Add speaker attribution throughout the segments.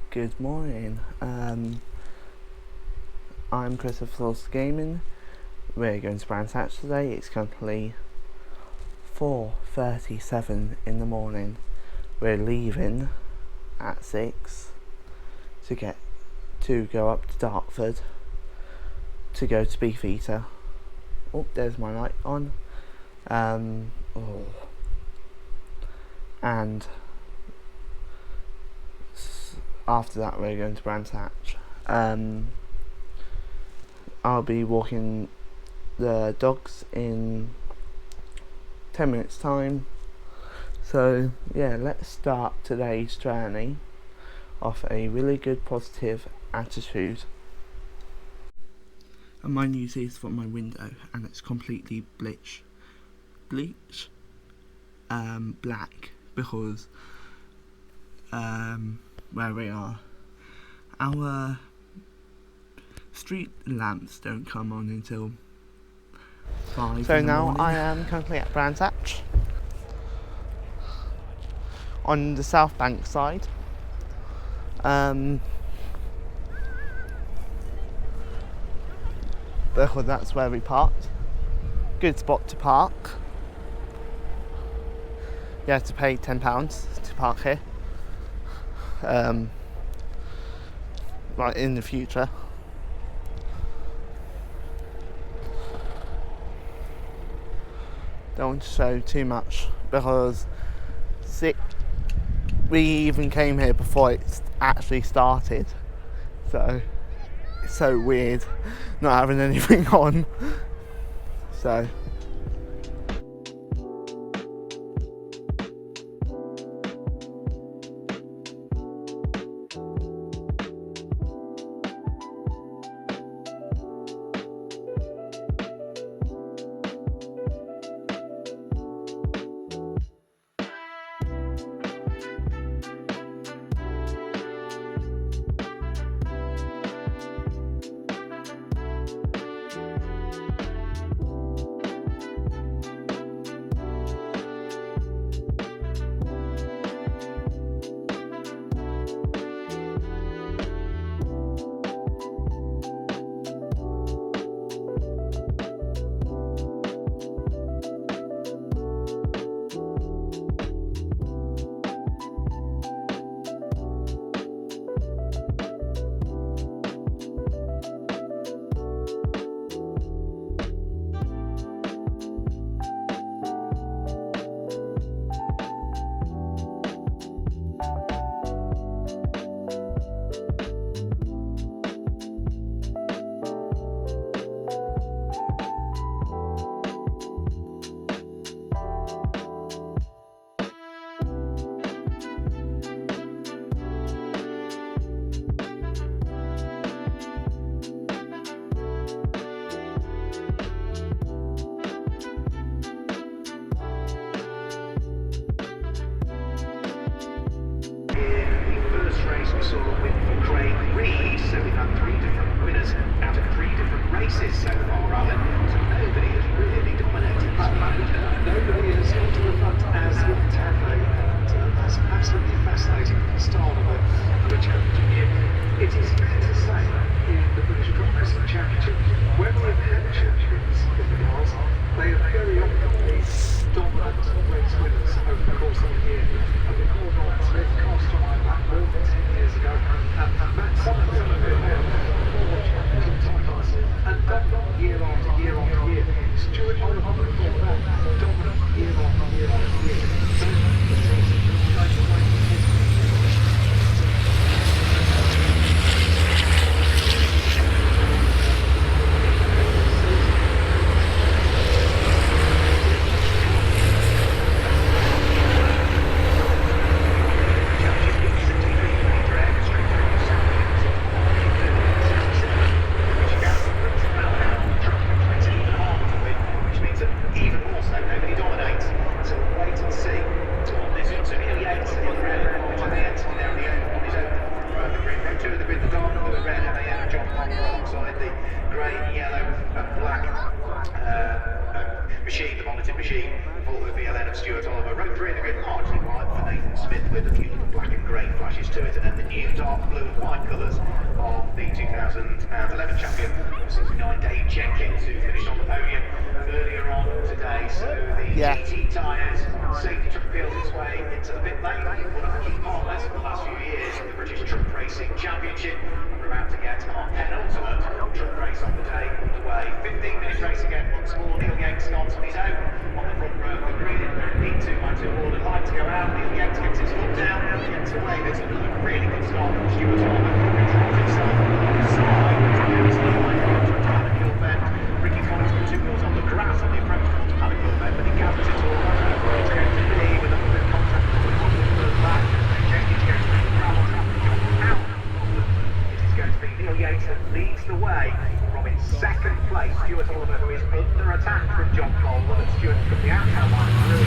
Speaker 1: Good morning. I'm Chris of Floss Gaming. We're going to Brands Hatch today. It's currently 4:37 in the morning. We're leaving at 6 to go up to Dartford to go to Beefeater. Oh, there's my light on. And after that we're going to Brands Hatch. I'll be walking the dogs in 10 minutes time. So yeah, let's start today's journey off a really good positive attitude. And my news is from my window, and it's completely bleach black, because where we are, our street lamps don't come on until 5
Speaker 2: So
Speaker 1: in the
Speaker 2: now
Speaker 1: morning.
Speaker 2: I am currently at Brands Hatch on the South Bank side. Because that's where we parked. Good spot to park. You have to pay £10 to park here. Right, in the future. Don't want to show too much because we even came here before it actually started, so it's so weird not having anything on. So
Speaker 3: we saw a win for Craig Reed, so we've had 3 different winners out of 3 different races so far, Alan. So nobody has really dominated. Nobody has gone to the front as Taco, and that's absolutely fascinating start of a championship year. It is fair to say in the British Drop Racing Championship, when we've had champions in the cars, they have very often been dominant race winners over the course of the year. And we called Ryan Smith, cast iron back more than 10 years ago, and Matt Summerton have been there, 4 championship titles, and dominant year after year after year. Stuart Oliver before that, dominant year after year after year. So the season is going to change to it, and then the new dark blue and white colours of the 2011 champion, 69 Dave Jenkins, who finished on the podium earlier on today. So the GT tyres safety truck feels its way into the pit lane. One of the key partners for the last few years in the British Truck Racing Championship. We're about to get our penultimate truck race of the day underway. 15-minute race again once more. Neil Yates starts on his own on the front row of the grid. Need 2x2 order light to go out. Neil Yates gets his foot down, gets away. There's another really good start from Stuart Harmer, who drops himself on his side. Against the line to Paddock Hill Bend. Ricky Collins with 2 wheels on the grass on the approach towards Paddock Hill Bend, but he gathers it all. It's going to be with a little bit of contact with the bottom of the back. Jenkins goes to the gravel trap and jumps out. It is going to be Neil Yates that leads the way from in second place. Stuart Oliver, who is under attack from John Coleman, and Stuart from the outside line through.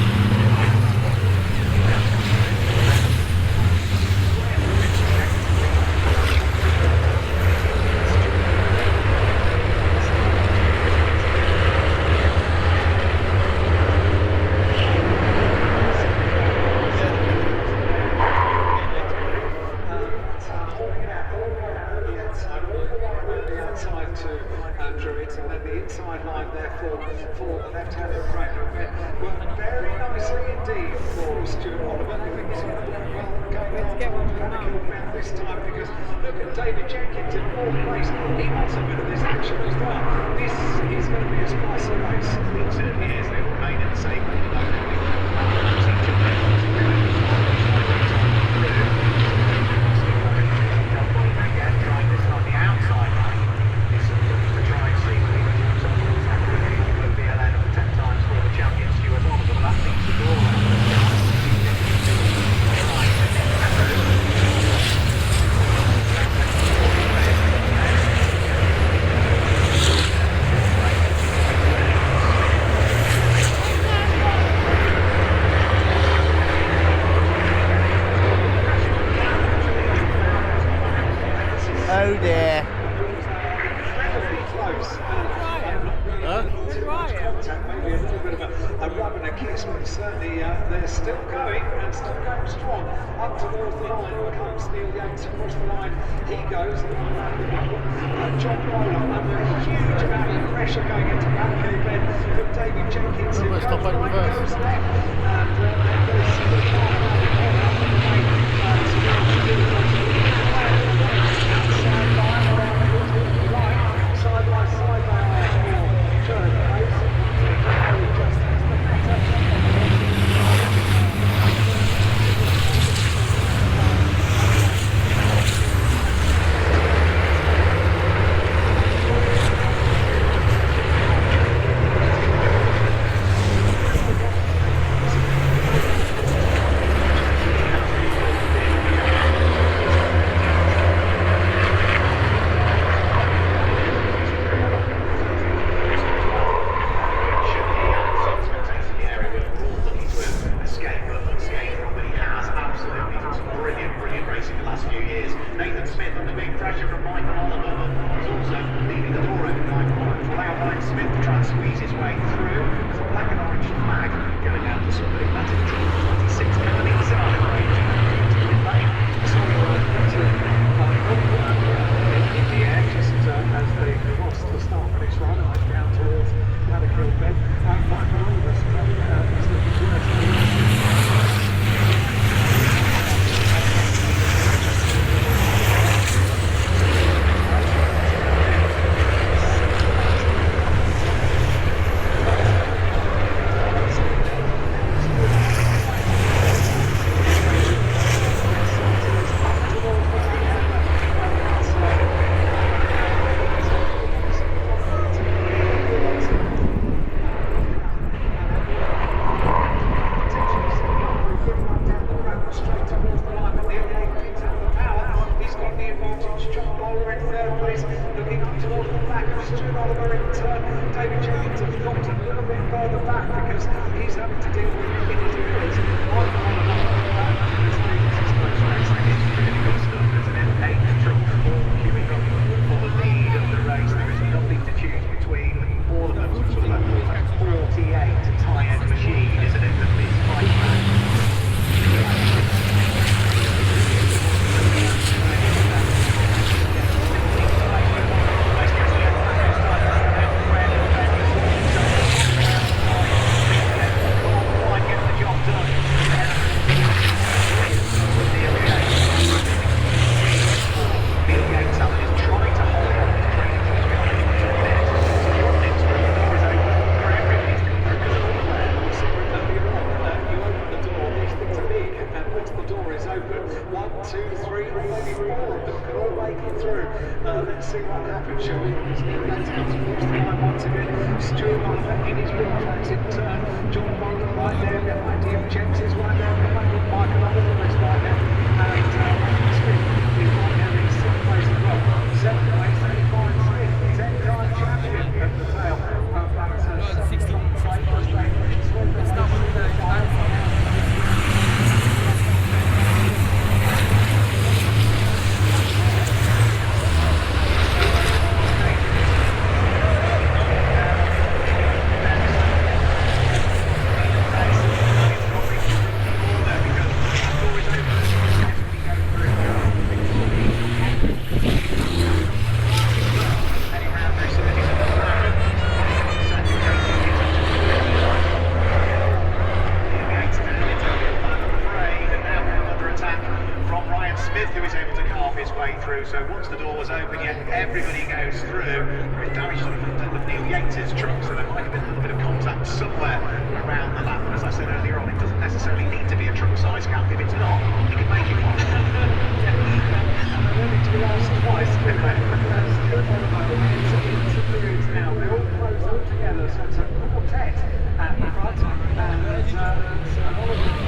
Speaker 3: David Jenkins in 4th place. He wants a bit of this action as well. This is going to be a spicy race. It certainly is. They will remain in the same again, trying this on the outside line. This is to try and see whether he can some VLN of the 10 times for the champion Stuart Oliver, but that leaves the door
Speaker 2: Oh dear.
Speaker 3: Maybe a little bit of a rub and a kiss, but certainly they're still going and still going strong. Up towards the line comes Neil Yates across the line. He goes. John Bowler under a huge amount of pressure going into Paddock Hill Bend from David Jenkins. Who goes right, goes left, and then goes to the car around the corner up the main outside line around the right, side by side they are third place. Just as the better. 2, 3, or maybe 4 of them could all make it through. Let's see what happens, shall we? It's going to come towards the line once again. Stuart Arthur in his reflected turn. John Morgan right there behind him. Jenks is right there behind him. Michael Underwood is right there. And Smith is right there in 6th place as well. 7th place, Ryan Smith, 10-time champion at the tail of that 16th place. It's not one of the so once the door was open, yet everybody goes through. With damage to the Neil Yates' truck, so there might have been a little bit of contact somewhere around the lap. And as I said earlier on, it doesn't necessarily need to be a truck size gap. If it's not, you can make it one. And they're only to be asked twice. Still one of them interferes now. They're all close up together, so it's a quartet at the front. And all of them.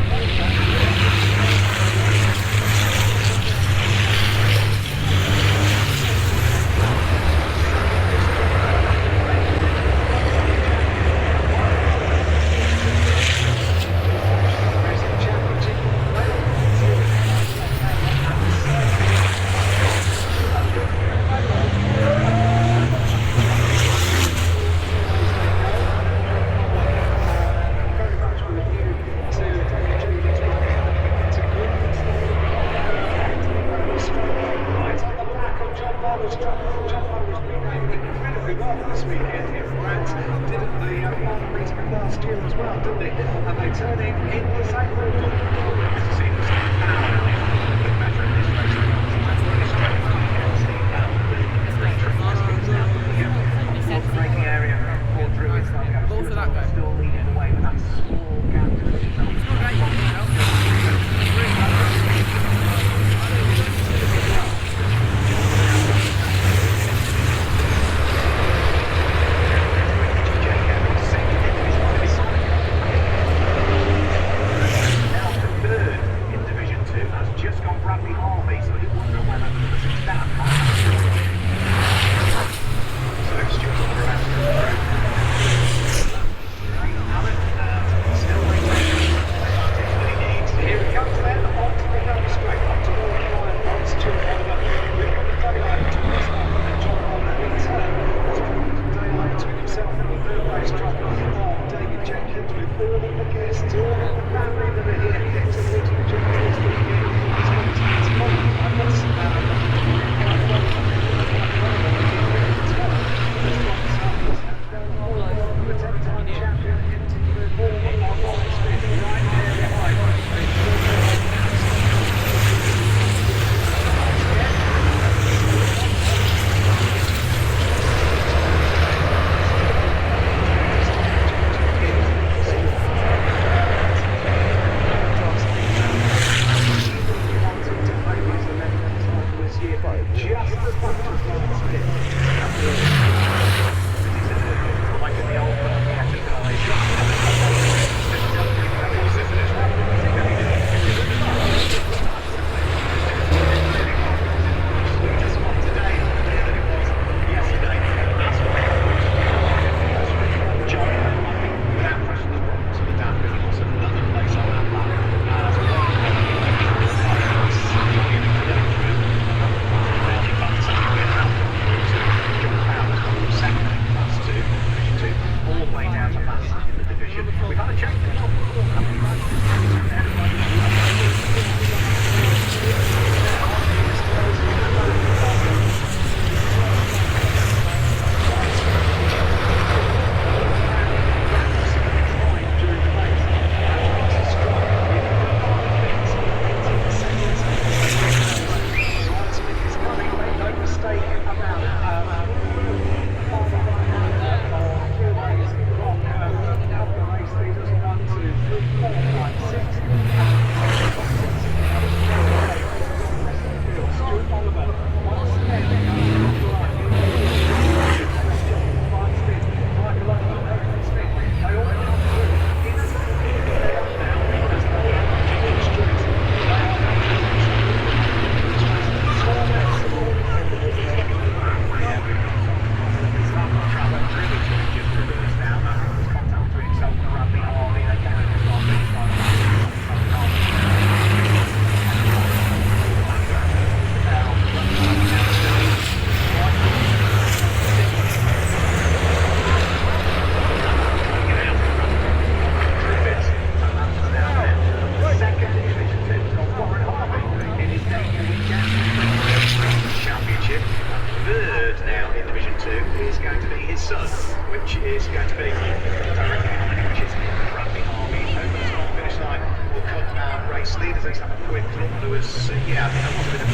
Speaker 3: Sun, which is going to be directly behind him, which is Bradley Harvey over the start finish line. Will cut race leaders. Let's have a quick look. There was, yeah, I think that was a bit of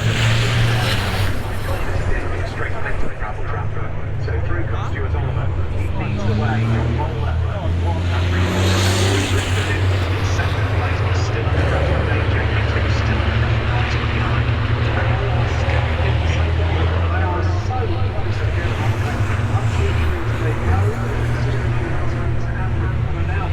Speaker 3: a straight on into the gravel trap. So through comes Stuart Oliver. He leads the way. John Bowler one and drifted in second place, but still under pressure. Dave Jenkins, who's still right behind. They are so close again. Unfortunately, they go. And now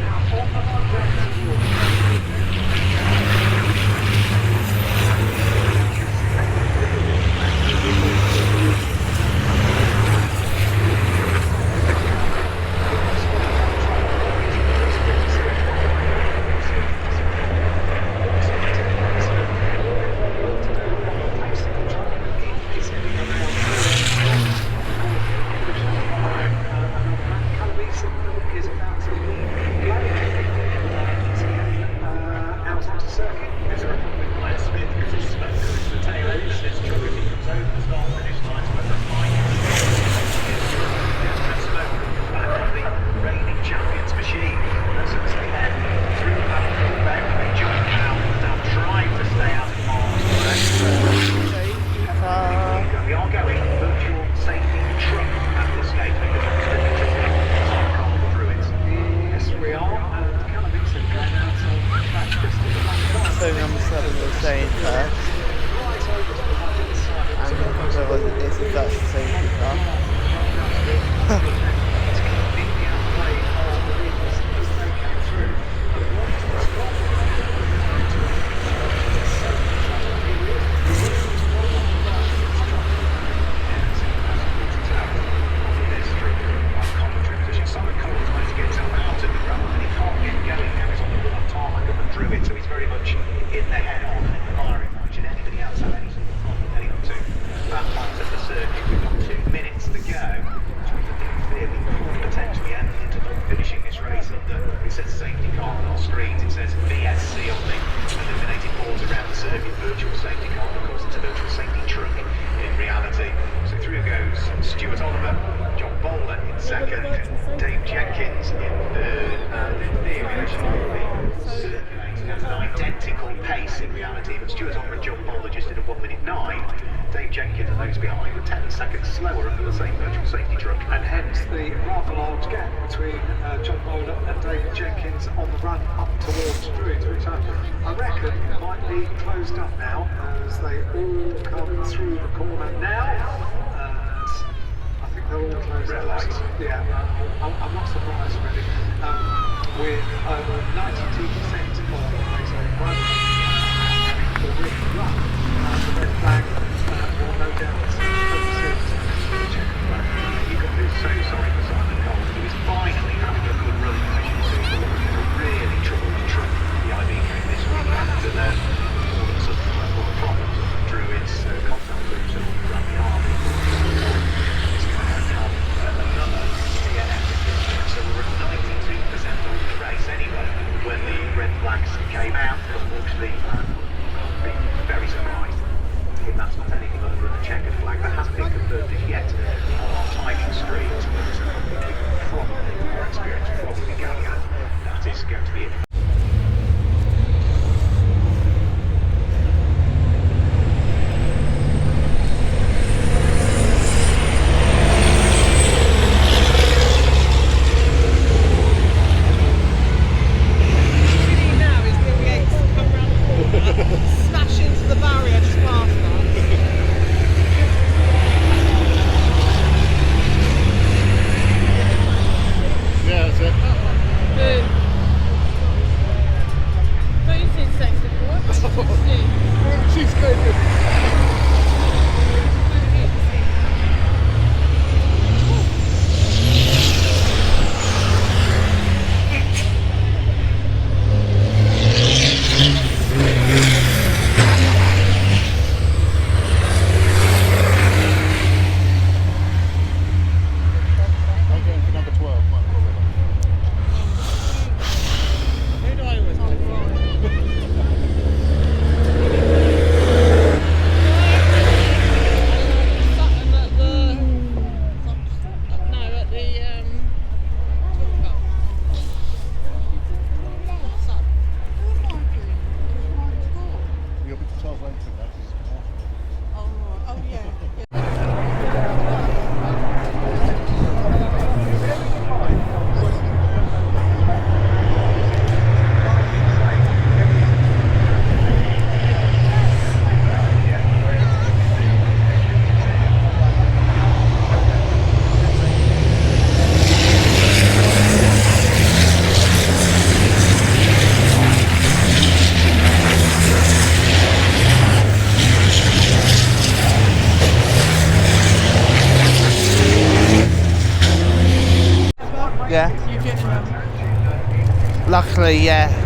Speaker 3: on the run down towards when the red flags came out, unfortunately, very surprised.
Speaker 2: luckily, yeah.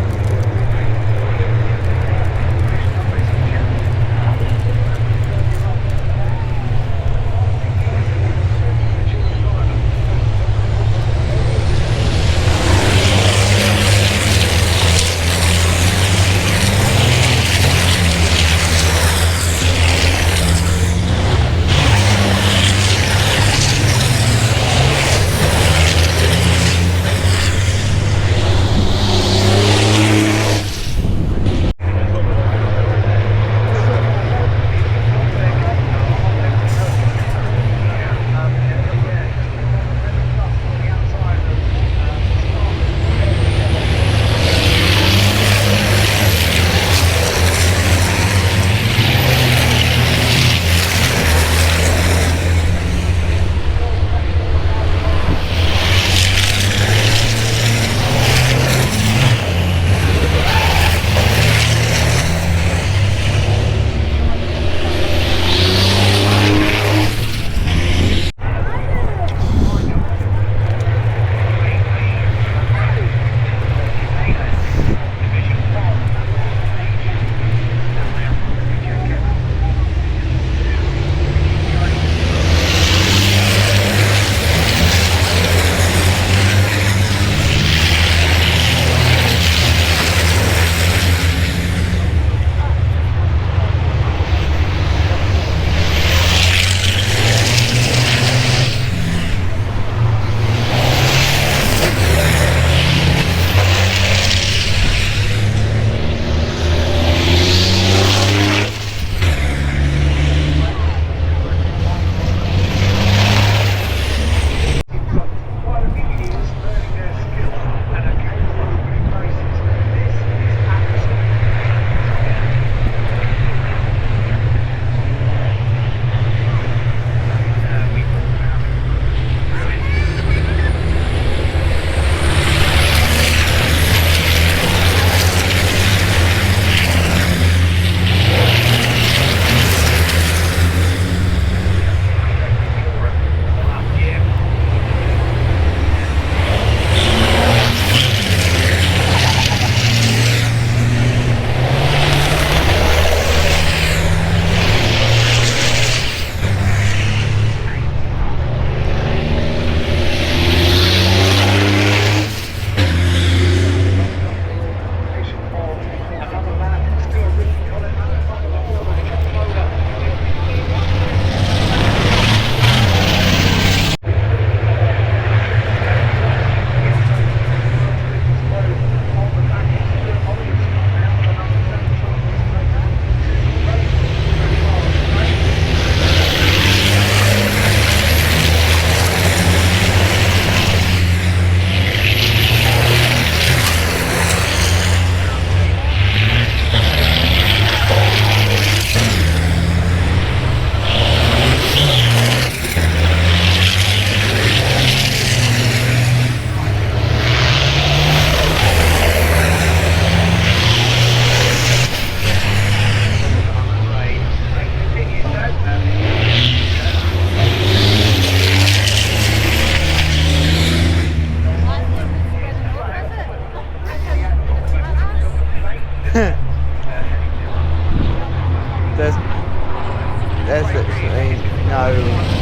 Speaker 2: There's literally no...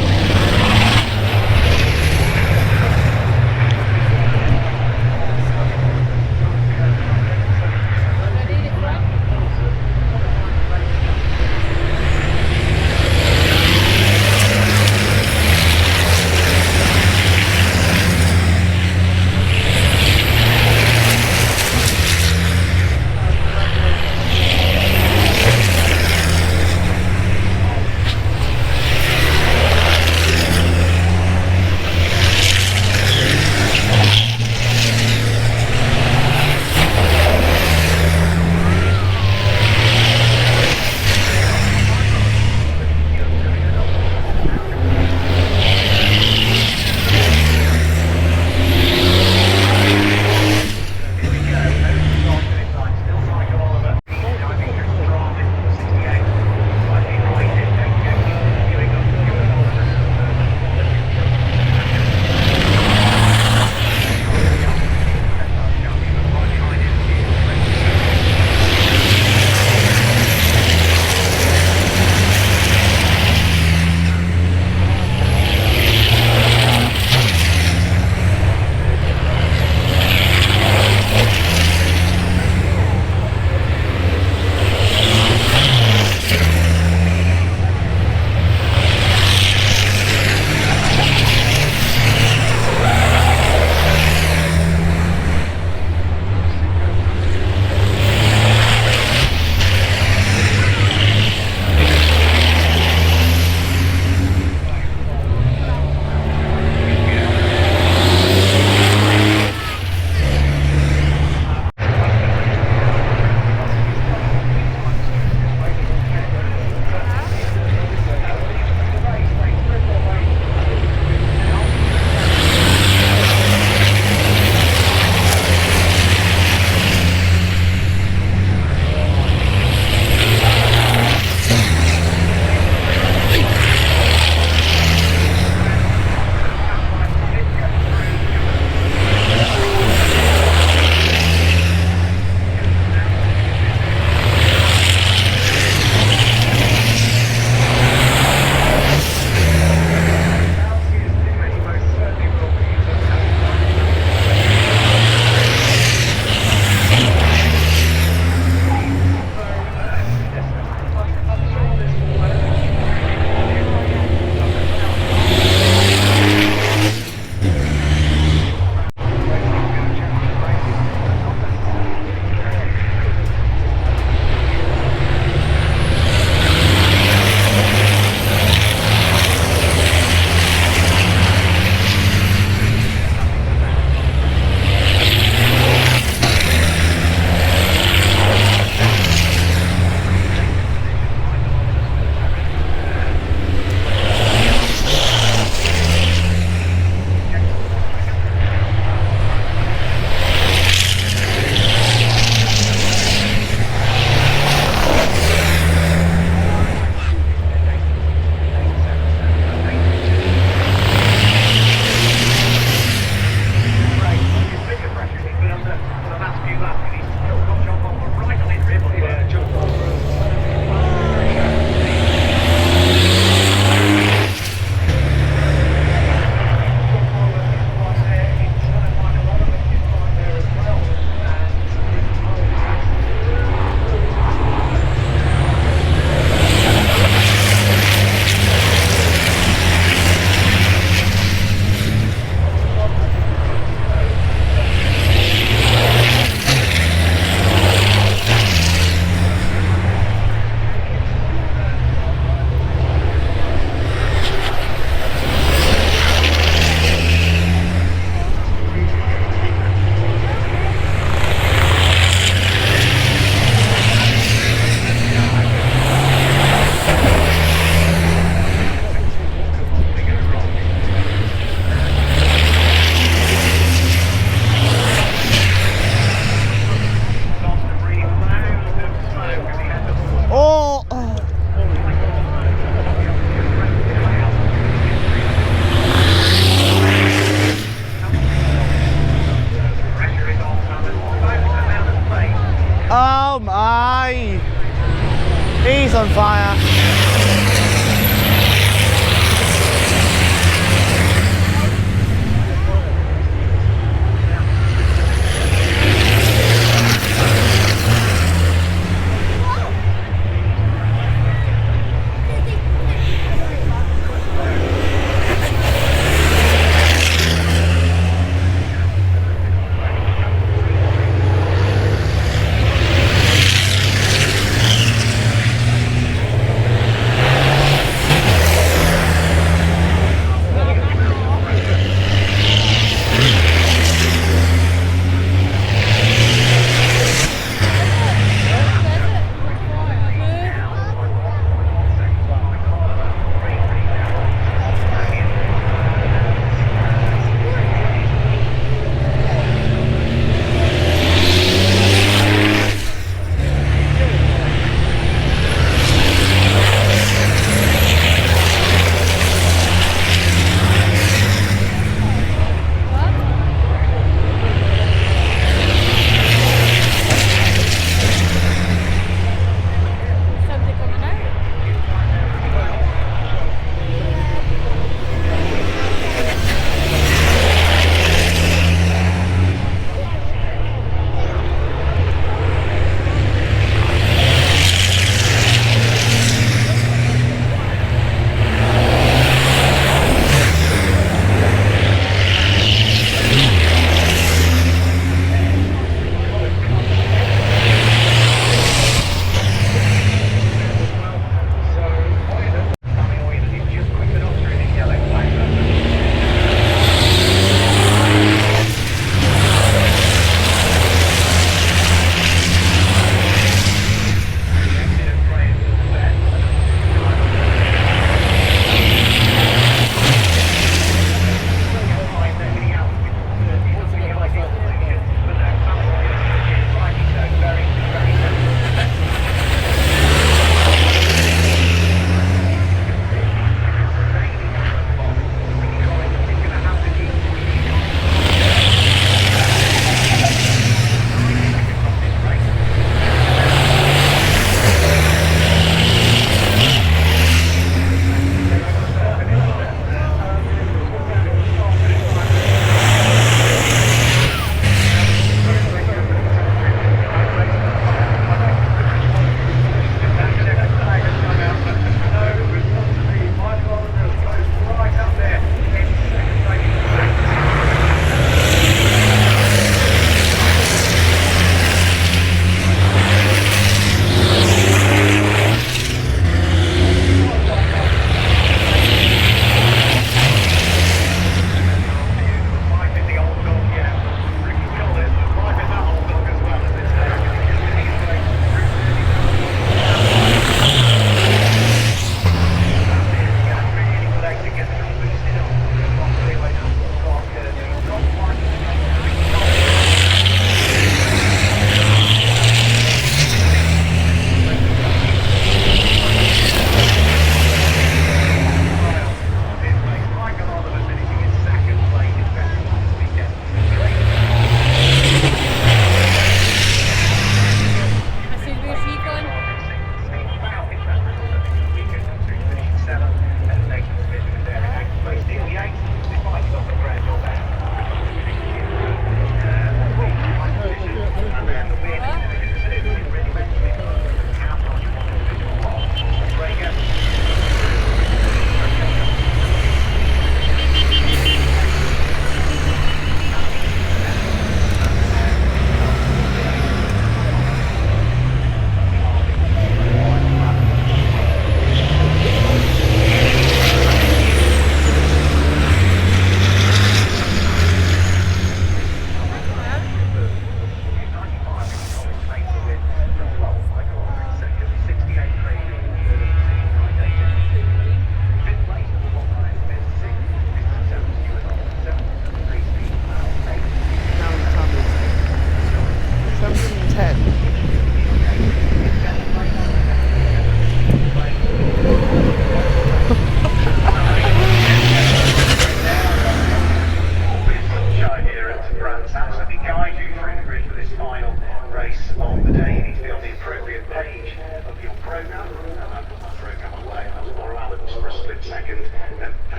Speaker 3: in second.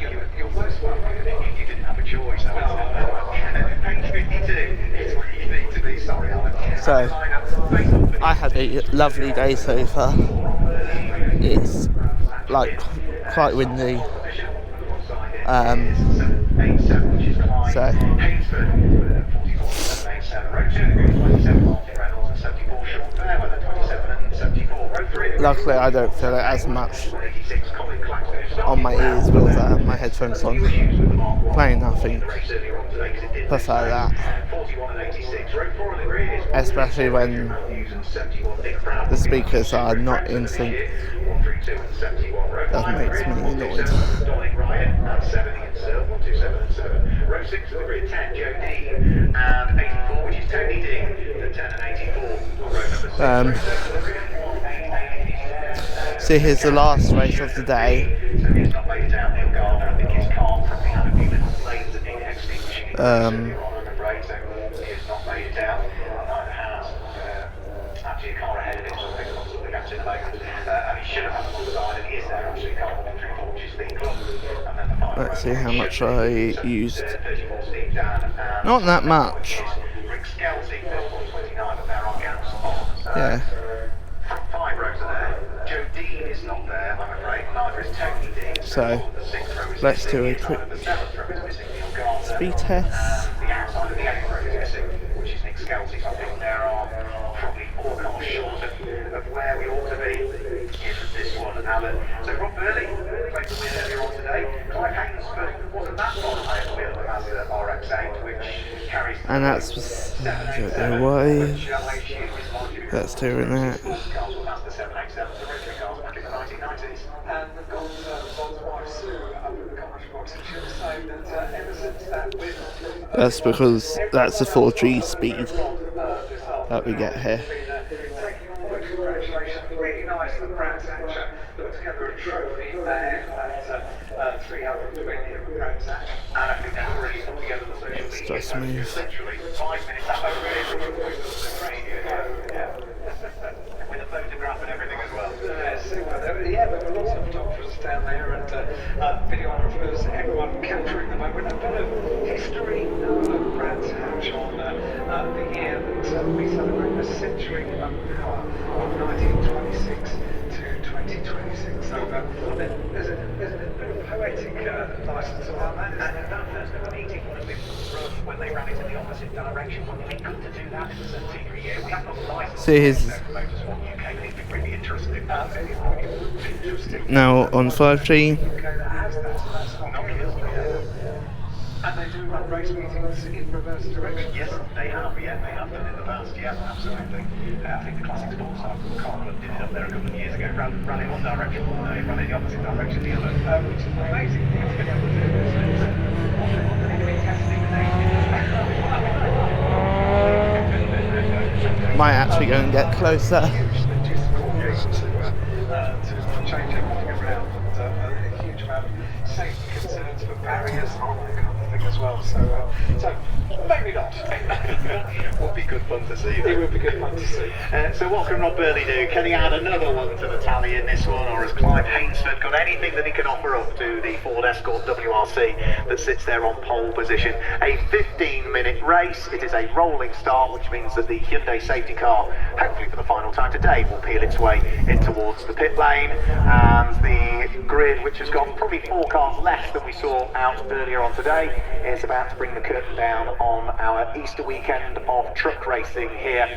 Speaker 3: You're most welcome. You didn't have a choice. Page 52 is where you need to be. Sorry, Alan.
Speaker 2: So, I had a lovely day so far. It's like quite windy. So luckily I don't feel it as much on my ears with my headphones on. Playing nothing. Prefer that. Especially when the speakers are not in sync. That makes me annoyed.
Speaker 3: Row 6 of the grid, 10, Joe D, and 84, which is Tony D, the 10 and 84, row number 6.
Speaker 2: So here's the last race of the day.
Speaker 3: So he's not made it down, Neil Gardner, I think he's calm from the other few little flames that need extinguishing. I'm afraid, so he has not made it down. Neither has actually a car ahead of him, so I think lots of the gaps in the moment. And he should have had them on the side, and he is there actually, car 134, which is the club. And then the final.
Speaker 2: Let's see how much I used. Not that much. Yeah.
Speaker 3: Front 5 rows are there. Joe Dean is not there, I'm afraid. Neither is Tony Dean.
Speaker 2: So let's do a quick speed test.
Speaker 3: The outside of the 8th row is missing, which is Nick Skelty. So I think there are probably 4 cars short of where we ought to be in this one, Alan. So Rob Burley played the win earlier on today. Clive Hainsford wasn't that far away at the wheel of the Mazda RX-8, which carries.
Speaker 2: And that's away. That's doing that.
Speaker 3: Cars were Mazda 787, the rotary cars back in the 1990s. And we've got Bond's wife Sue up at the commentary box, and she was saying that ever since that win.
Speaker 2: That's because that's the 4G speed that we get here.
Speaker 3: Congratulations, really nice that Brad Thatcher put together a trophy there at 320 of Brad Thatcher. And I think they've already put together the social media.
Speaker 2: Just move.
Speaker 3: Literally 5 minutes up over it. With a photograph and everything as well. Super. Yeah, there were lots of photographers down there and videographers, everyone capturing the moment. A bit of history of Brad Hatch on the year that we celebrate the century of power of 1926 to 2026. So there's a bit of poetic license around that. And that first ever meeting would have been when they ran it in the opposite direction. Wouldn't it be good to do that in the centenary year? We have got the license.
Speaker 2: See his.
Speaker 3: Really interesting.
Speaker 2: Now on 5G.
Speaker 3: And they do run race meetings in reverse direction. Yes, they have. Yeah, they have done in the past. Yeah, absolutely. I think the Classic Sports Car Club did it up there a couple of years ago. Ran in one direction, they ran in the opposite direction the other. Which is an amazing thing to be able to do.
Speaker 2: Might actually go and get closer.
Speaker 3: To change everything around, and a huge amount of safety concerns for barriers and all that kind of thing as well. So maybe not. Would be good fun to see. It would be good fun to see. So what can Rob Burley do? Can he add another one to the tally in this one, or has Clive Hainsford got anything that he can offer up to the Ford Escort WRC that sits there on pole position? A 15-minute race. It is a rolling start, which means that the Hyundai safety car, hopefully for the final time today, will peel its way in towards the pit lane, and the grid, which has got probably 4 cars less than we saw out earlier on today, is about to bring the curtain down on our Easter weekend of truck racing here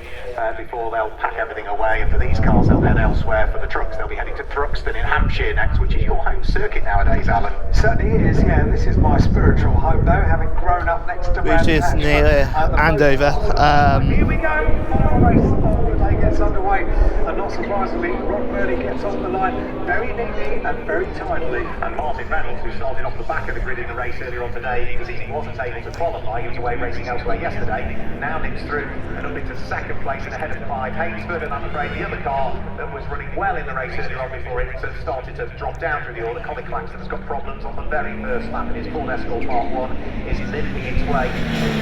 Speaker 3: before they'll pack everything away. And for these cars, they'll head elsewhere. For the trucks, they'll be heading to Thruxton in Hampshire next, which is your home circuit nowadays, Alan. Certainly is, yeah. This is my spiritual home, though, having grown up next to
Speaker 2: Which is near Andover.
Speaker 3: Here we go. Final race of the day gets underway, and not surprisingly, Rob Burley gets off the line very neatly and very timely. And Martin Reynolds, who started off the back of the grid in the race earlier on today because he wasn't able to qualify, he was away racing elsewhere yesterday, now nips through and up into second place and ahead of Clive Hainsford. And I'm afraid the other car that was running well in the race earlier on before it started to drop down through the order, Colin Claxton, has got problems on the very first lap in his Ford Escort Part 1, is limping its way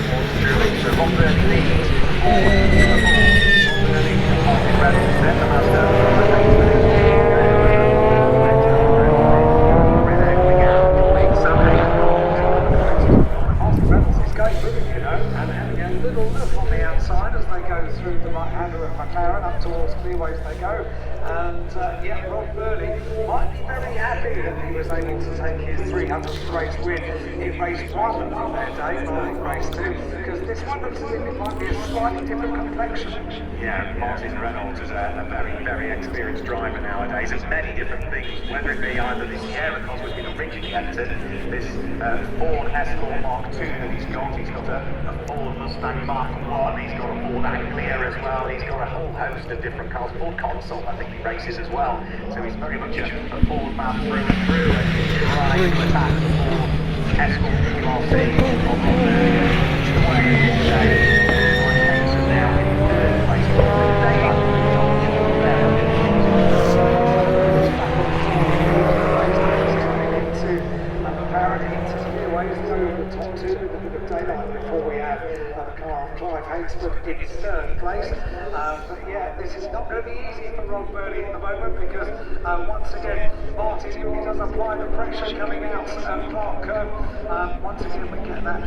Speaker 3: towards Drury. So Rob Burley leads. Martin Reynolds, then the Mazda. clearways they go. And yeah, Rob Burley might be very happy that he was able to take his 300th race win in race 1 of their day, not race 2, because this one looks as if it might be a slightly different complexion.
Speaker 4: Yeah, Martin Reynolds is a very, very experienced driver nowadays. There's many different things, whether it be either the Sierra Cos, which we've originally entered, this Ford Escort Mark II that he's got a Ford Mustang Mark I, he's got a Ford Anglia as well, he's got a whole host of different cars, Ford Console I think he races as well, so he's very much a Ford man through and through, and he's trying to attack the Ford Escort QRC on the way today. Now in third place,
Speaker 3: the top two with a bit of daylight before we have the car on Clive Hainsford in third place. But yeah, this is not going to be easy for Rob Burley at the moment because once again, Martin, he does apply the pressure coming out Clark curve. Once again, we get that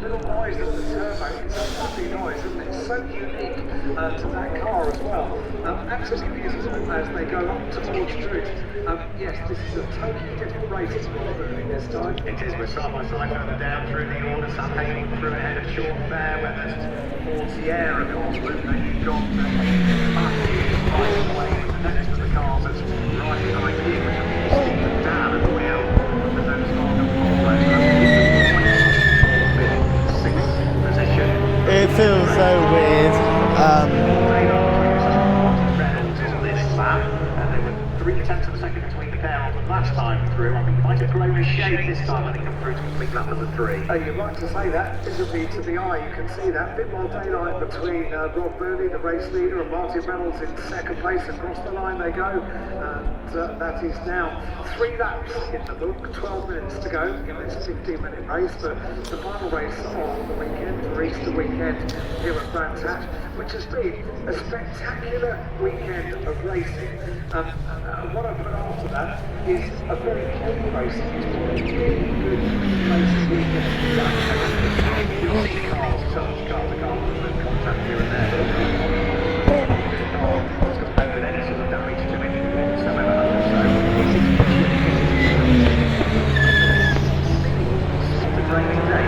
Speaker 3: little noise of the turbo. It's a lovely noise, isn't it? It's so unique to that car as well. Absolutely beautiful as they go up towards Druid. Yes, this is a totally different race to Rob Burley this time.
Speaker 4: It is, we're side by side further down through the order, Sam Hayden through ahead of Sean Fair, where there's Ford Sierra Cosworth, then you've got Matthews right away next to the cars that's right behind him, which is Stephen Dan at the wheel, with those Morgan Polo, sixth position.
Speaker 2: It feels so weird.
Speaker 4: Reynolds is on this lap, and there were 3/10 of a second between the pair of them last time through. I think it might have grown a shade this time when they come through to complete lap number 3.
Speaker 3: You're right to say that. Visibly to the eye, you can see that. Bit more daylight between Rob Burley, the race leader, and Martin Reynolds in second place. Across the line they go. And that is now 3 laps in the book, 12 minutes to go in this 15-minute race. But the final race of the weekend, for Easter weekend here at Brands Hatch, which has been a spectacular weekend of racing. What I've put after that is a very clean racing. It's been a really good racing weekend.
Speaker 4: You'll see cars, touch cars, contact here and there. It's got no any sort of damage to it whatsoever. So it's a great day.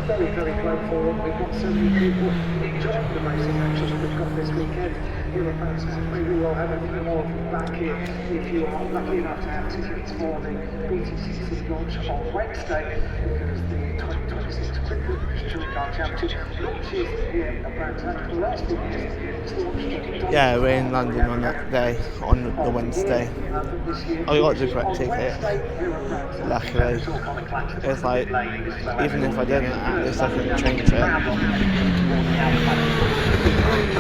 Speaker 3: Very, very grateful that we've got so many people enjoying the racing actions we've got this weekend here at Brands Hatch. Maybe we'll have a few more of you back here if you are lucky enough to have tickets for the BTCC launch on Wednesday, because the 2026 Cricket Touring Car Championship launches here at Brands Hatch. The last few years it's launched.
Speaker 2: Yeah, we're in London on that day, on the Wednesday. I got the correct ticket, luckily. It's like, even if I didn't, at least I could change it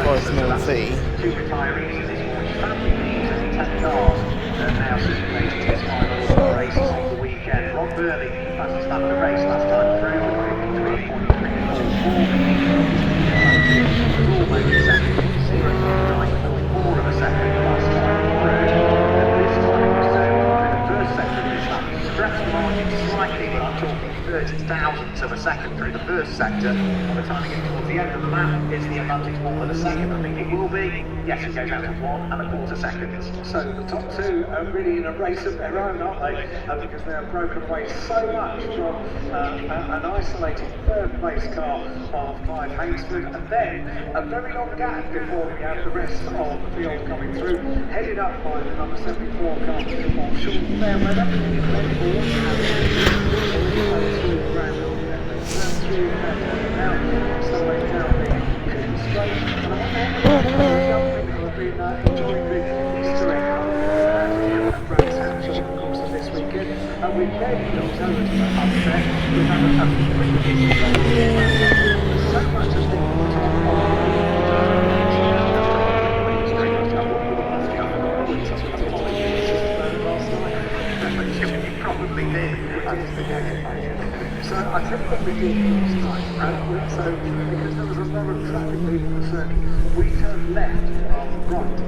Speaker 2: for a small fee.
Speaker 4: Two retirees in this launch family leads and 10 cars now simulating his final races of the weekend. Rob Burley, fastest lap of the race last time through, with 53.344. Was almost a second, 0.944 of a second last time through. And this time it was the first sector of this lap. He stretched the margin slightly, but I'm talking 30 thousandths of a second through the first sector. By the time we get towards the end of the lap, is the advantage more for the second? I think it will be. Yes, it goes out to 1.25 seconds.
Speaker 3: So the top two are really in a race of their own, aren't they? Because they have broken away so much from an isolated third place car of Clive Hainsford, and then a very long gap before we have the rest of the field coming through, headed up by the number 74 car of Sean Fairweather. Through the ground, through now, accelerating down the Cooper Straight. And I wonder how young people have been enjoying the Easter egg at Brands Hatch over the course of this weekend. And we've barely looked over to the hub there. We've had a so much has been put on
Speaker 4: probably did.
Speaker 3: So I tell you what we did last night. So because there was a lot of traffic leaving the circuit, we turned left rather than right,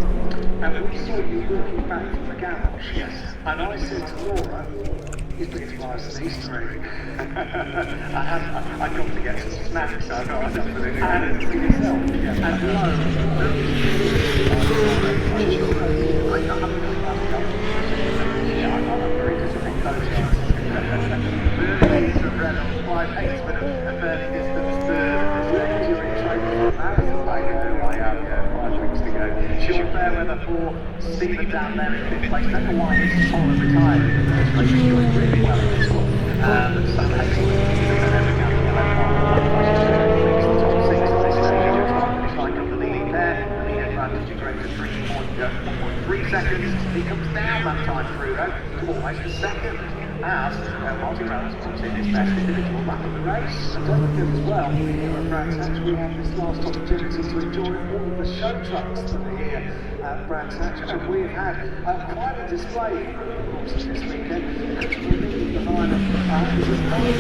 Speaker 3: and we saw you walking back from the garage.
Speaker 4: Yes.
Speaker 3: And I said to Laura, He's been to buy some Easter egg. I got to get some snacks, so I got myself for it. And for yourself. And I'm very disappointed. Burnies of Reynolds, 5/8 with a fairly distance third. You're in training for marathon. I am, 5 weeks to go. Short Fairweather for Stephen down there in fifth place. Number 1 is Solid retired in the first place. He's doing really well in this one. Sam Hayes was and then began to get the top 6 at this stage. Just finished like up the leading there. The lead advantage is great to 3.3 seconds. He comes down that time through though, to almost a second. As Martin Reynolds puts in his best individual lap of the race. And don't forget as well, here at Brands Hatch we have this last opportunity to enjoy all of the show trucks that are here at Brands Hatch, and we've had quite a display of course this weekend. The line of this is College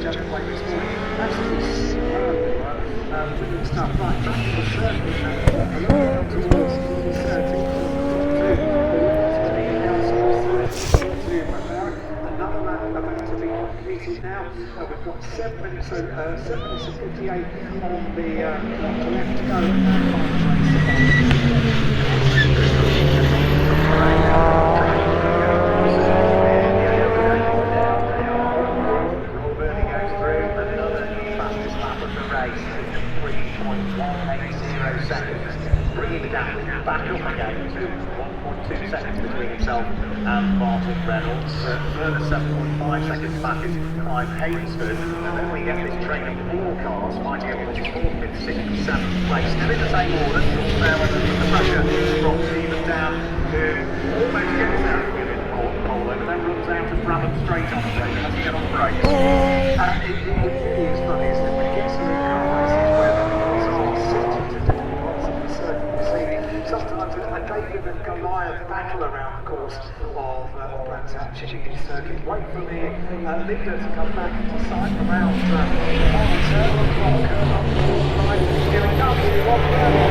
Speaker 3: Jump this morning. Absolutely superb, brilliant stuff. Right, back to the circuit towards the another lap about to be completed now. We've got 7 minutes, 7 minutes and 58 on the left to go. Rob Burnie goes through another fastest lap of the race, 3.180 seconds, bringing the gap back up again to 1.2 seconds between himself and Martin Reynolds. Further 7.5 seconds back is Clive Hainsford, and then we get this train of 4 cars fighting over the 4th, 5th, 6th and 7th place. Still in the same order, Fairweather from the pressure from Stephen Down, who almost gets out of the pole over, then runs out of Brabham straight on the break, has to get on the brakes. It really is funny, isn't it, when you get some car races where the cars are sitting to different parts of the circuit. You see sometimes a David and Goliath battle around the course of Brands Hatch circuit. Wait for the leader to come back into sight around on the turn on the curve up the line. Here he comes, Rob Burnie.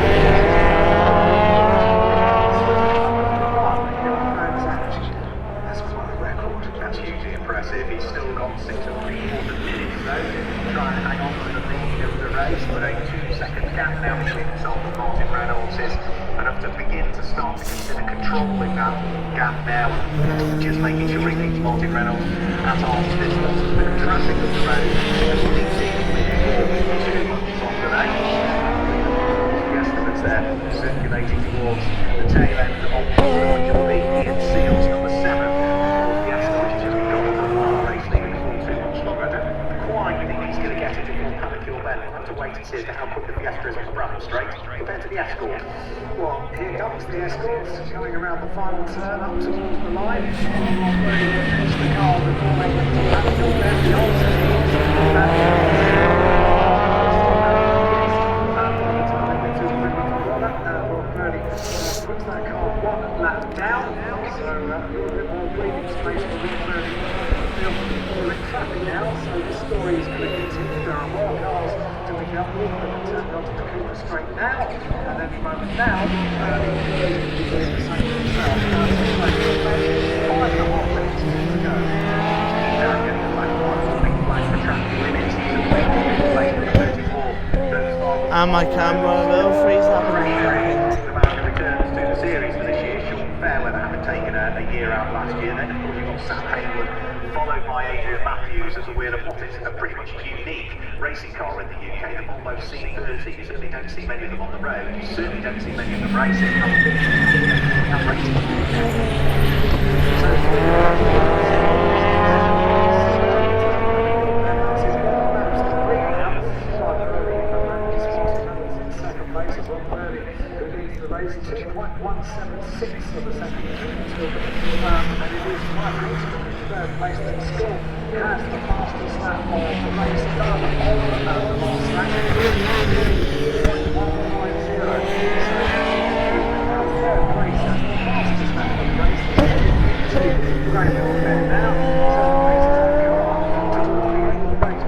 Speaker 3: That's quite a record. That's hugely impressive. He's still got 6 or 3 quarter minutes though, trying to hang on to the lead of the race, but a 2-second gap now between himself and Martin Reynolds is enough to begin to start to consider controlling that gap now, just making sure he keeps Martin Reynolds at arm's distance. The traffic of the road is leading too much longer now. The estimates there circulating towards the tail end of the which will be Ian Seals, number 7. The estimate which has just been got on the race leaving for too much longer. I don't quite think he's going to get it before Panakill Ben. We'll have to wait and see how quick the Fiesta is on the Brabham straight compared to the Escort. Well, here comes the Escort going around the final turn up towards the line. Rob Burnie will finish the car before they get to Panakill Ben. The puts that car 1 lap down, so a little bit more breathing space for Rob Burnie. We're in traffic now, so the story is going to continue. There are more cars doing up, and turned onto the Cooper straight now, and then from over now, Burnie is doing the same himself. 5.5 minutes to go. Now getting the flag, big flag for traffic limits. Place for 34.
Speaker 2: And my camera will freeze up in a second.
Speaker 3: Returns to the series for this year. Sean Fairweather having taken a year out last year. Then of course you've got Sam Haywood, followed by Adrian Matthews as a wheel of what is a pretty much unique racing car in the UK. The Volvo C30. You certainly don't see many of them on the road. You certainly don't see many of them racing. The race 2.176 for the second and it is Clive Hainsford in third place. The score has the fastest lap of the race done on the last lap. 3.150. So third place and the fastest lap of the race. Graham Hill now.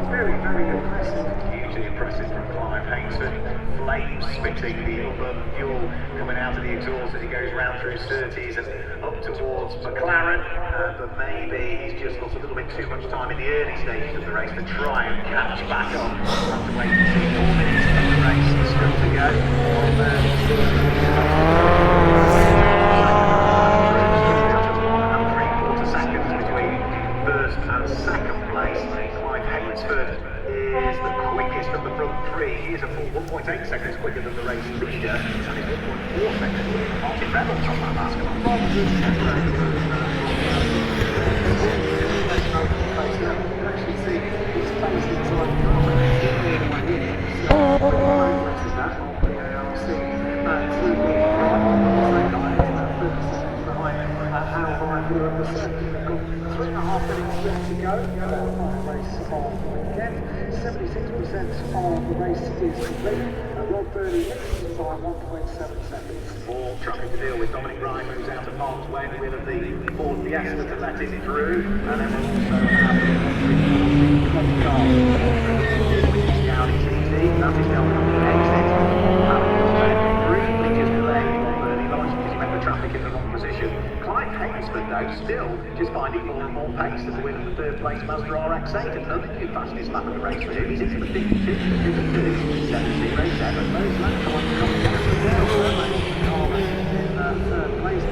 Speaker 3: Very, very impressive. Hugely impressive from Clive Hainsford. Flames spitting the upper
Speaker 4: of fuel coming out of the exhaust as he goes round through Surtees and up towards McLaren. But maybe he's just got a little bit too much time in the early stages of the race to try and catch back up. We'll have to wait and see. 4 minutes of the race is still to go. Seconds between first and second place. Clive Hainsford is the quickest of the front three. He is a full 1.8 seconds quicker than the race leader, and is 1.4 seconds quicker than Martin Reynolds on that basketball.
Speaker 3: We've got 3.5 minutes left to go. Final race of the weekend. 76% of the race is complete. Rod Birdie leads by 1.7 seconds.
Speaker 4: More traffic to deal with. Dominic Ryan moves out of harm's way in the wheel of the Ford Fiesta to let it through. And then we'll also have the club car, which is the Audi TT. That is now on the exit. Briefly just delaying Rod Birdie largely because he met the traffic in the wrong position. Clive Hainsford, though, still just finding more and more pace as the win of the third place Mazda RX-8. Another new fastest lap of the race for him. He's into the 52, 52, 707. Those lap times coming down to now.
Speaker 3: Carmen in third place.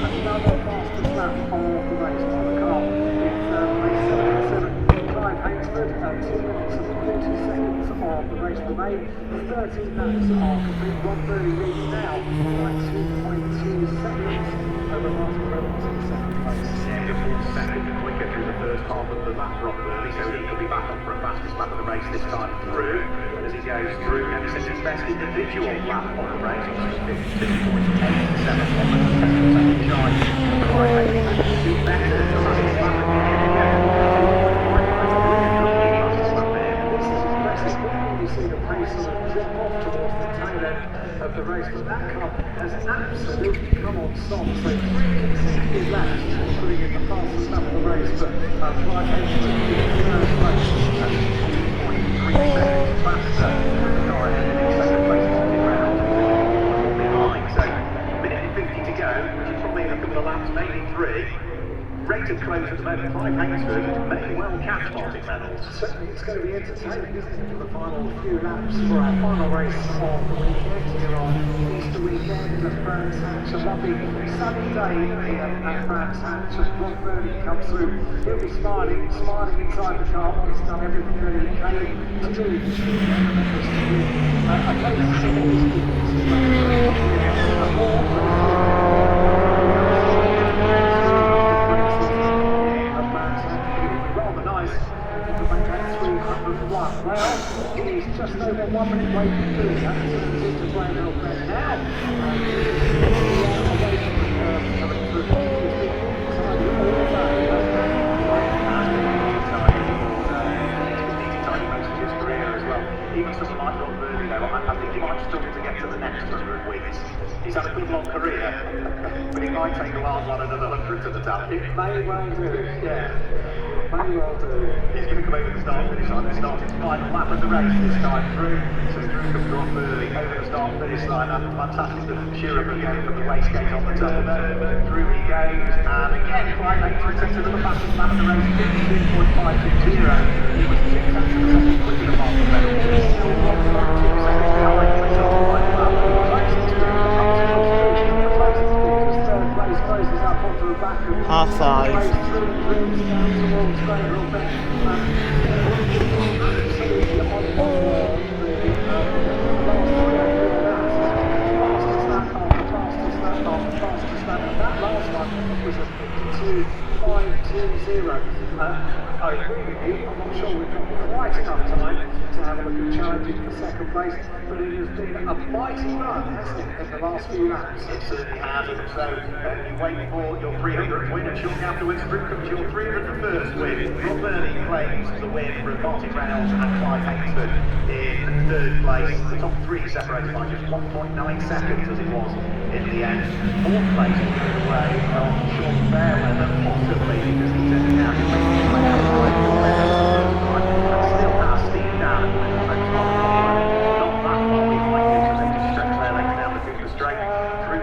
Speaker 3: Another fastest lap of the race by the car. It's race 707. Clive Hainsford, 2 minutes and 40 seconds of the race remain. 13 laps are complete. Rod Birdie leads now by 2.2 seconds over Martin Reynolds in second place.
Speaker 4: Just 1 second quicker through the first half of the lap, Rod Birdie, so he could be back up for a fastest lap of the race this time through. And as he goes through, and he sets his best individual lap on the race, which is 52.87 on the second charge. Clive Hainsford do better for fastest lap again.
Speaker 3: You see the pace drop off towards the tail end of the race, but that car has absolutely come on stop. So 3 consecutive laps, putting in the fastest lap of the race, but Clive Hainsford in third place at 2.3 seconds faster than the car in second place round behind. So minute and 50 to go, which is probably in a couple of laps, maybe 3. Rated close at the moment. Clive Hainsford may well catch Martin Reynolds. Certainly it's going to be entertaining, isn't it, for the final few laps for our final race of the weekend here on Easter weekend at Brands Hatch. A lovely sunny day here at Brands Hatch as Rod Birdie comes through. He'll be smiling inside the car. He's done everything that he came to do this weekend. A case of his rather nice to make that 301. Well, he's just over 1 minute late to do that. Turns into Brainell Glen now. Away from the curve, coming through. He's been inside all day.
Speaker 4: His career as well. Even something like Rod Birdie, though, I think he might struggle to get to the next 100 wins. He's had a good long career, but it might take a while to add another 100 to the tally.
Speaker 3: It may well do, yeah. May well do.
Speaker 4: He's going to come over the start finish line and start his final lap of the race this time through. So through comes Rod Birdie over the start finish line. That's fantastic. The Shearer again from the race gate on the top there. Through he goes, and again Clive Hainsford takes another fastest lap of the race, 52.520. He was 2 tenths of a second quicker than Martin Reynolds. He's still 1.2 seconds behind for his whole life lap.
Speaker 1: Half 5.
Speaker 3: That last one was a 52.520. I agree with you. I'm not sure we've got quite enough time to have a look at challenging for second place, but it has been a mighty run, hasn't it, in the last few laps?
Speaker 4: It certainly has, and so you wait for your 300th win, and shortly afterwards through comes your 301st win. Rod Birdie claims the win from Martin Reynolds and Clive Hainsford in third place. The top 3 separated by just 1.9 seconds as it was in the end. Fourth place will go away from Sean Fairweather, possibly because he's in the out. And still has Steve Down, not that far behind.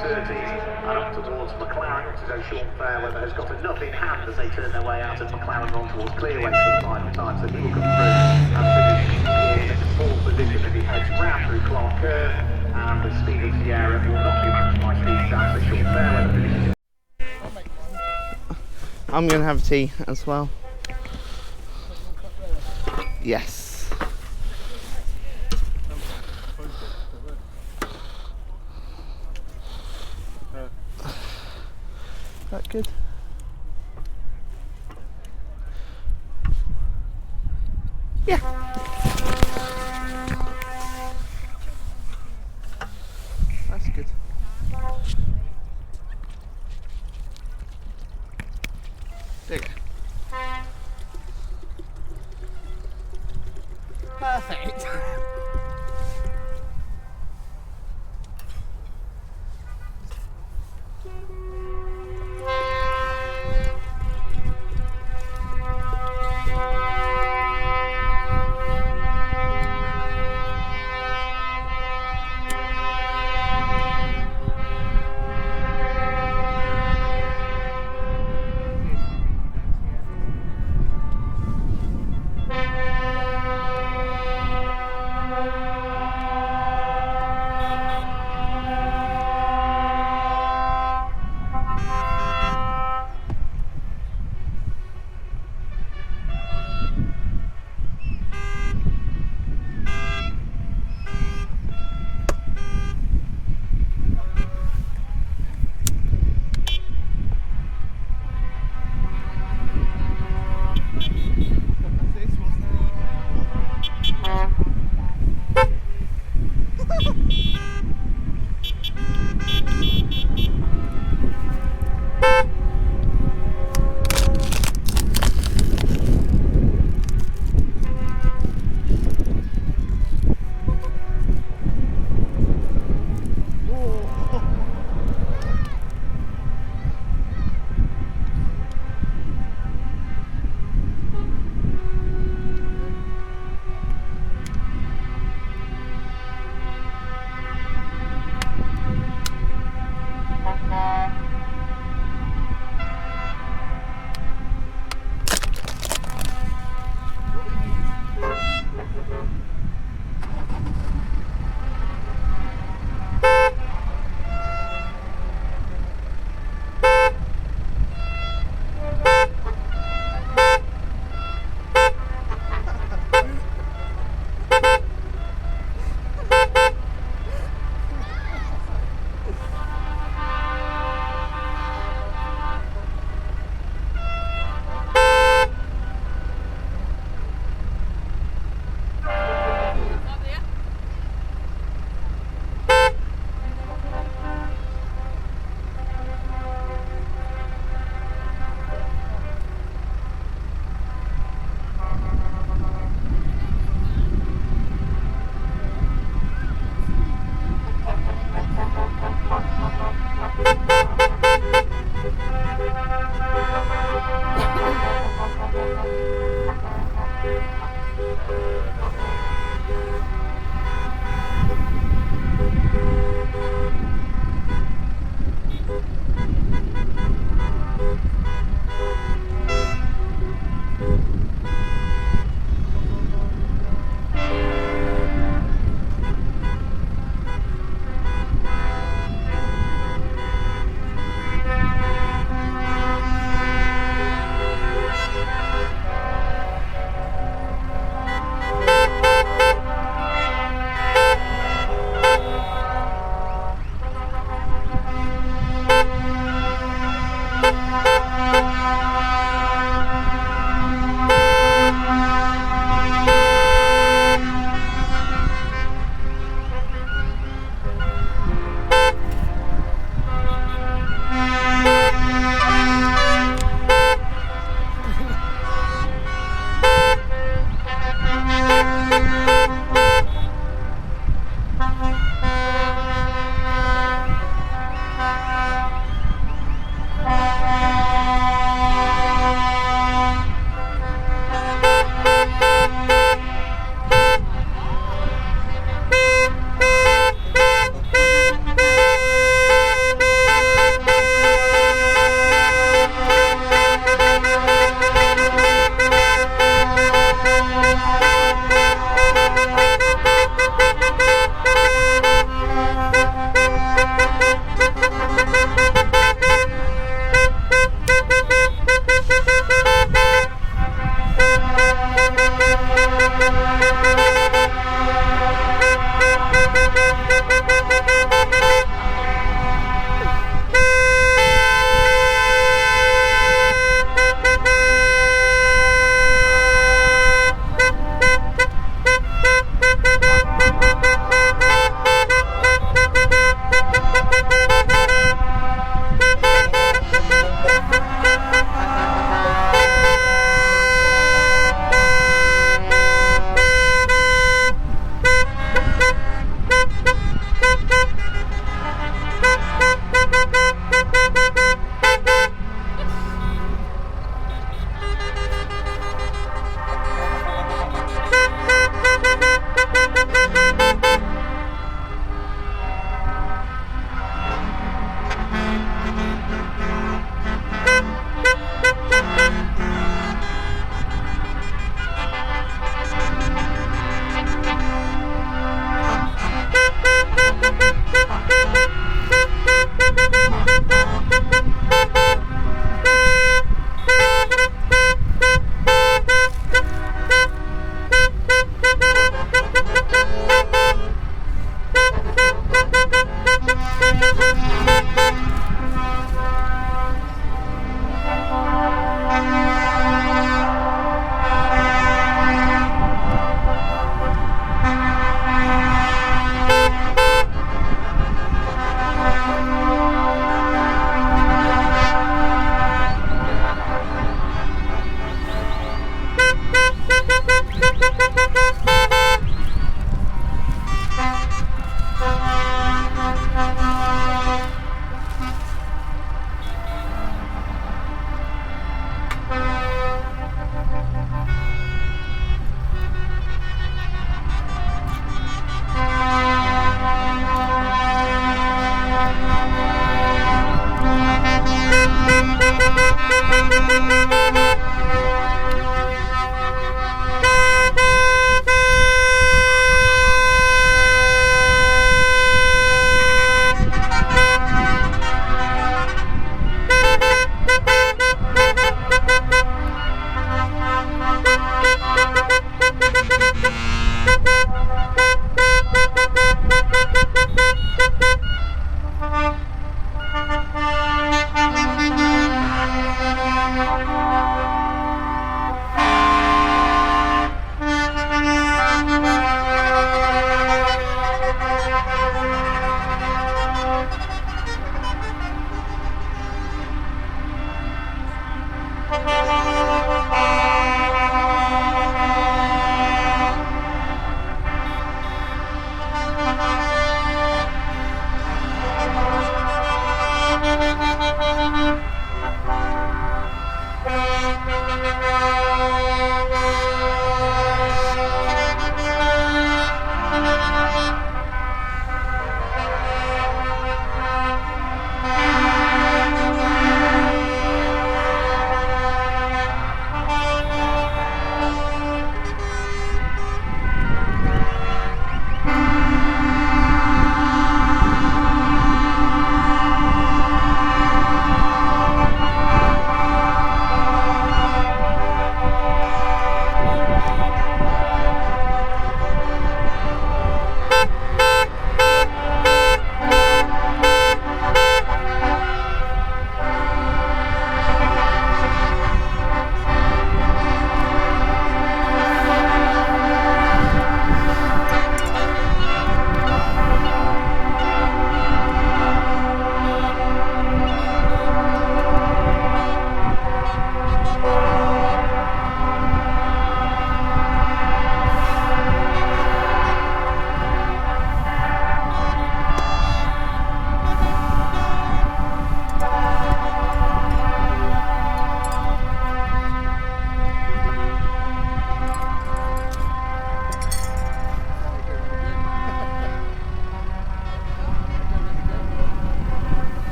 Speaker 3: Surtees and up towards McLaren, which is Sean Fairweather has got enough in hand as they turn their way out of McLaren on towards Clearway for the final time, so he will come through and finish in fourth position as he heads round through Clark Curve, and the speed of Sierra will not be matched by speed down, so Sean Fairweather finishes.
Speaker 1: I'm going to have tea as well. Yes. That good? Yeah. That's good. There you go. Perfect.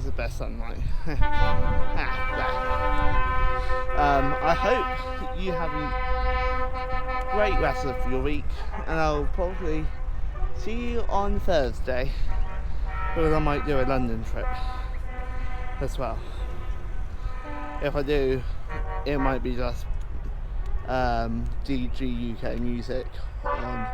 Speaker 2: the best sunlight. I hope you have a great rest of your week, and I'll probably see you on Thursday, because I might do a London trip as well. If I do, it might be just DG UK music on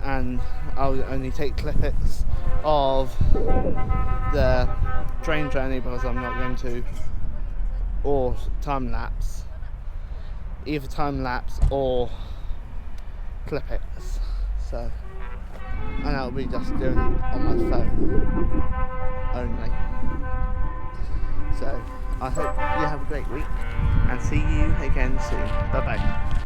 Speaker 2: and I'll only take clippings of the train journey, because I'm not going to, or time lapse, either time lapse or clippings. So, and I'll be just doing it on my phone only. So I hope you have a great week, and see you again soon. Bye bye.